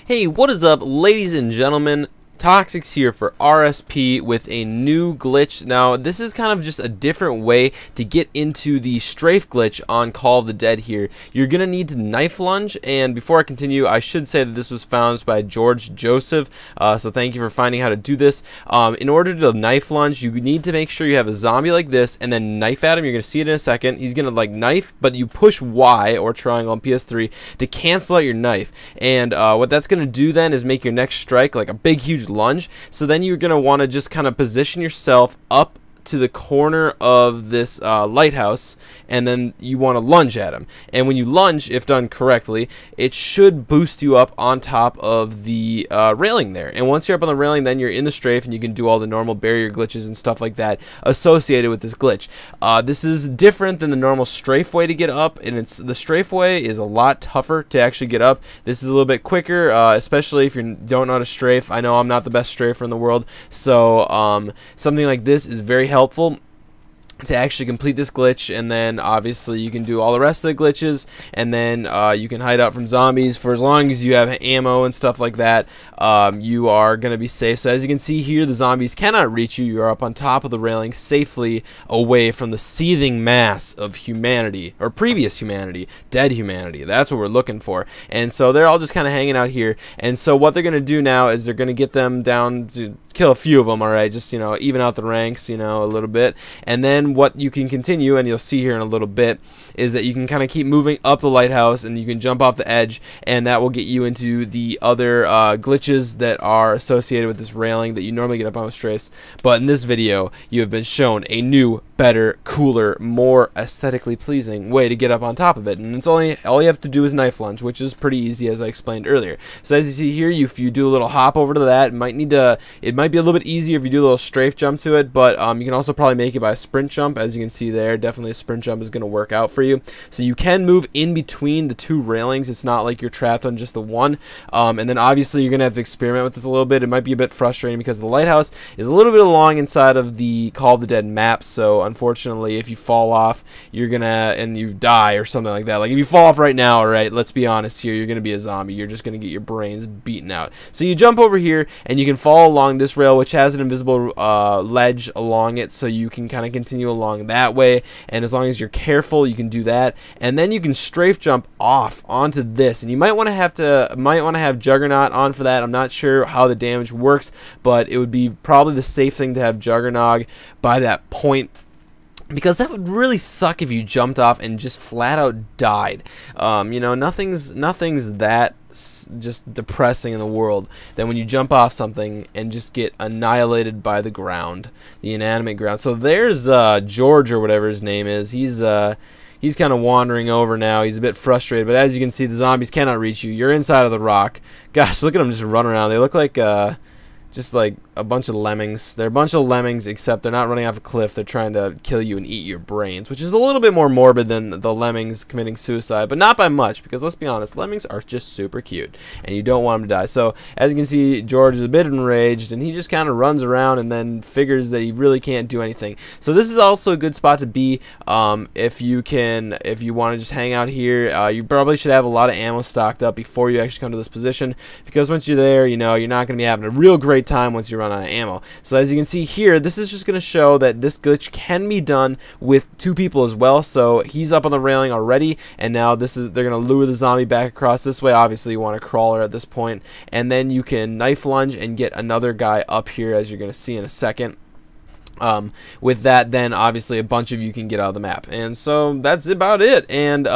Hey, what is up, ladies and gentlemen? Toxics here for RSP with a new glitch. Now, this is kind of just a different way to get into the strafe glitch on Call of the Dead here. You're going to need to knife lunge, and before I continue, I should say that this was found by George Joseph, so thank you for finding how to do this. In order to knife lunge, you need to make sure you have a zombie like this, and then knife at him. You're going to see it in a second. He's going to like knife, but you push Y or triangle on PS3 to cancel out your knife, and what that's going to do then is make your next strike like a big huge lunge. So then you're going to want to just kind of position yourself up to the corner of this lighthouse, and then you want to lunge at him. And when you lunge, if done correctly, it should boost you up on top of the railing there. And once you're up on the railing, then you're in the strafe, and you can do all the normal barrier glitches and stuff like that associated with this glitch. This is different than the normal strafe way to get up, and the strafe way is a lot tougher to actually get up. This is a little bit quicker, especially if you don't know how to strafe. I know I'm not the best strafer in the world, so something like this is very helpful to actually complete this glitch. And then obviously you can do all the rest of the glitches, and then you can hide out from zombies for as long as you have ammo and stuff like that. You are going to be safe. So as you can see here, the zombies cannot reach you. You are up on top of the railing, safely away from the seething mass of humanity, or previous humanity, dead humanity. That's what we're looking for. And so they're all just kind of hanging out here. And so what they're going to do now is they're going to get them down to kill a few of them, alright, just, you know, even out the ranks, you know, a little bit. And then what you can continue, and you'll see here in a little bit, is that you can kind of keep moving up the lighthouse, and you can jump off the edge, and that will get you into the other glitches that are associated with this railing that you normally get up on with strafes. But in this video, you have been shown a new, better, cooler, more aesthetically pleasing way to get up on top of it. And it's all you have to do is knife lunge, which is pretty easy, as I explained earlier. So as you see here, if you do a little hop over to that, it might be a little bit easier if you do a little strafe jump to it, but you can also probably make it by a sprint jump. As you can see there, definitely a sprint jump is going to work out for you. So you can move in between the two railings. It's not like you're trapped on just the one. And then obviously you're going to have to experiment with this a little bit. It might be a bit frustrating because the lighthouse is a little bit along inside of the Call of the Dead map, so unfortunately if you fall off, and you die or something like that. Like if you fall off right now, alright, let's be honest here, you're going to be a zombie. You're just going to get your brains beaten out. So you jump over here, and you can follow along this rail, which has an invisible ledge along it, so you can kind of continue along that way. And as long as you're careful, you can do that. And then you can strafe jump off onto this, and you might want to have Juggernaut on for that. I'm not sure how the damage works, but it would be probably the safe thing to have Juggernaut by that point, because that would really suck if you jumped off and just flat out died. You know, nothing's that just depressing in the world than when you jump off something and just get annihilated by the ground, the inanimate ground. So there's George, or whatever his name is. He's kind of wandering over now. He's a bit frustrated, but as you can see, the zombies cannot reach you. You're inside of the rock. Gosh, look at them just run around. They look like just like a bunch of lemmings. They're a bunch of lemmings, except they're not running off a cliff. They're trying to kill you and eat your brains, which is a little bit more morbid than the lemmings committing suicide, but not by much, because let's be honest, lemmings are just super cute, and you don't want them to die. So as you can see, George is a bit enraged, and he just kind of runs around and then figures that he really can't do anything. So this is also a good spot to be if you want to just hang out here. You probably should have a lot of ammo stocked up before you actually come to this position, because once you're there, you know, you're not going to be having a real great time once you run out of ammo. So as you can see here, this is just going to show that this glitch can be done with two people as well. So he's up on the railing already, and now they're going to lure the zombie back across this way. Obviously you want a crawler at this point, and then you can knife lunge and get another guy up here, as you're going to see in a second. With that, then obviously a bunch of you can get out of the map, and so that's about it. And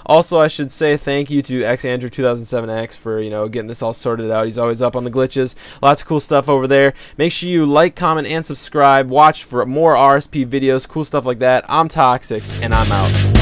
also I should say thank you to xandrew2007x for, you know, getting this all sorted out. He's always up on the glitches. Lots of cool stuff over there. Make sure you like, comment, and subscribe. Watch for more RSP videos, cool stuff like that. I'm Toxics, and I'm out.